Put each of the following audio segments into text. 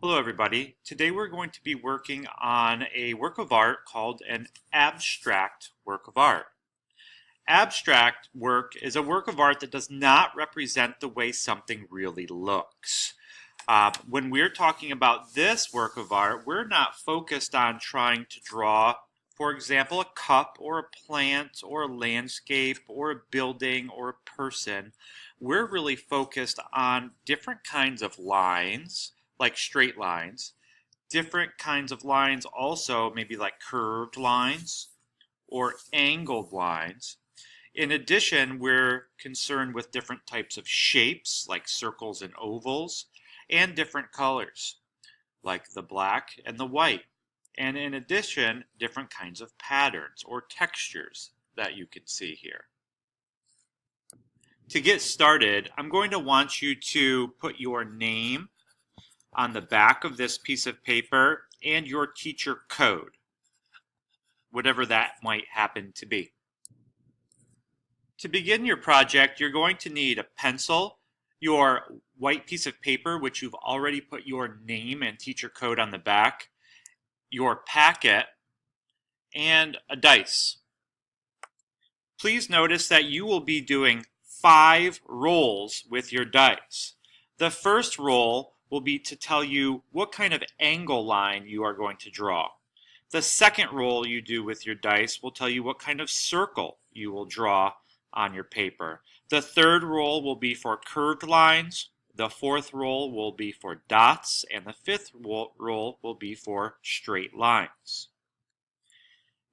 Hello everybody. Today we're going to be working on a work of art called an abstract work of art. Abstract work is a work of art that does not represent the way something really looks. When we're talking about this work of art, we're not focused on trying to draw, for example, a cup or a plant or a landscape or a building or a person. We're really focused on different kinds of lines, like straight lines, different kinds of lines also, maybe like curved lines or angled lines. In addition, we're concerned with different types of shapes, like circles and ovals, and different colors, like the black and the white. And in addition, different kinds of patterns or textures that you can see here. To get started, I'm going to want you to put your name on the back of this piece of paper and your teacher code, whatever that might happen to be. To begin your project, you're going to need a pencil, your white piece of paper, which you've already put your name and teacher code on the back, your packet, and a dice. Please notice that you will be doing 5 rolls with your dice. The first roll will be to tell you what kind of angle line you are going to draw. The second roll you do with your dice will tell you what kind of circle you will draw on your paper. The third roll will be for curved lines, the fourth roll will be for dots, and the fifth roll will be for straight lines.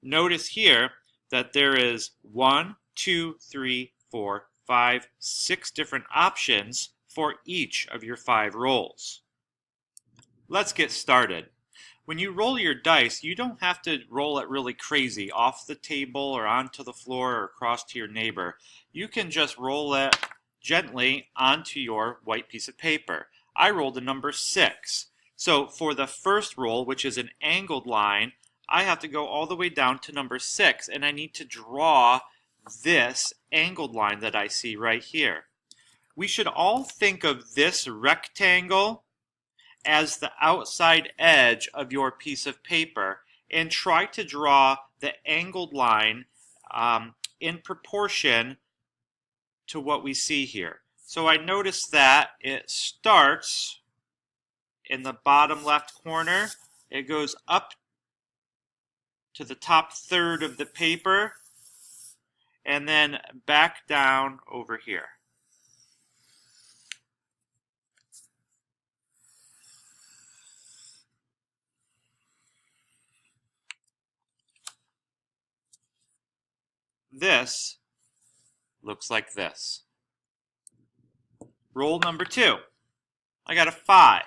Notice here that there is 1, 2, 3, 4, 5, 6 different options for each of your 5 rolls. Let's get started. When you roll your dice, you don't have to roll it really crazy off the table or onto the floor or across to your neighbor. You can just roll it gently onto your white piece of paper. I rolled a number 6. So for the first roll, which is an angled line, I have to go all the way down to number 6, and I need to draw this angled line that I see right here. We should all think of this rectangle as the outside edge of your piece of paper and try to draw the angled line in proportion to what we see here. So I notice that it starts in the bottom left corner, it goes up to the top third of the paper, and then back down over here. This looks like this. Roll number 2. I got a 5.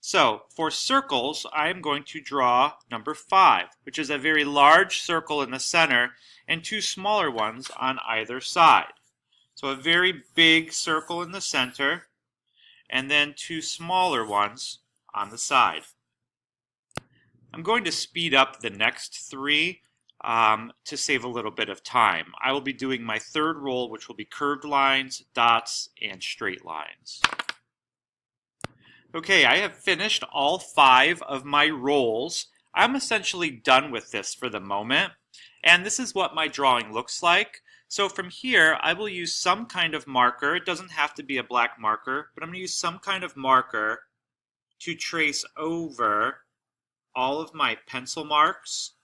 So for circles, I am going to draw number 5, which is a very large circle in the center and 2 smaller ones on either side. So a very big circle in the center and then 2 smaller ones on the side. I'm going to speed up the next 3 to save a little bit of time. I will be doing my third roll, which will be curved lines, dots, and straight lines. Okay, I have finished all 5 of my rolls. I'm essentially done with this for the moment, and this is what my drawing looks like. So from here, I will use some kind of marker. It doesn't have to be a black marker, but I'm going to use some kind of marker to trace over all of my pencil marks.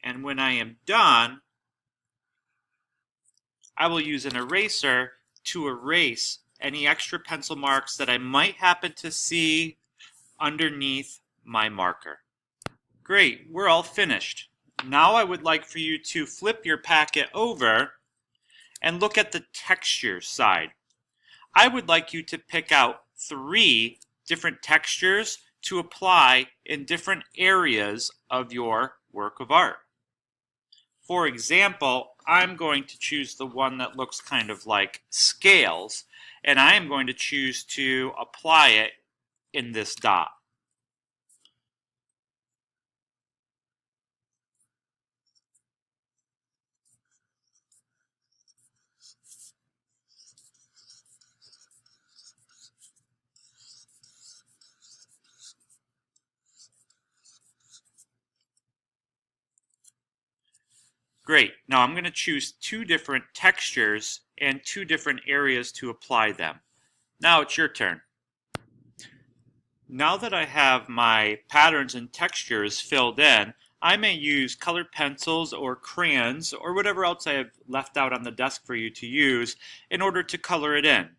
And when I am done, I will use an eraser to erase any extra pencil marks that I might happen to see underneath my marker. Great, we're all finished. Now I would like for you to flip your packet over and look at the texture side. I would like you to pick out 3 different textures to apply in different areas of your work of art. For example, I'm going to choose the one that looks kind of like scales, and I am going to choose to apply it in this dot. Great. Now I'm going to choose two different textures and two different areas to apply them. Now it's your turn. Now that I have my patterns and textures filled in, I may use colored pencils or crayons or whatever else I have left out on the desk for you to use in order to color it in.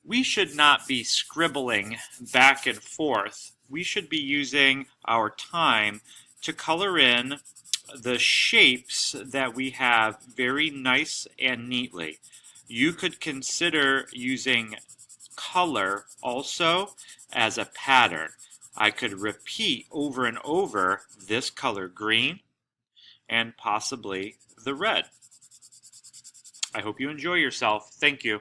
We should not be scribbling back and forth. We should be using our time to color in the shapes that we have very nice and neatly. You could consider using color also as a pattern. I could repeat over and over this color green and possibly the red. I hope you enjoy yourself. Thank you.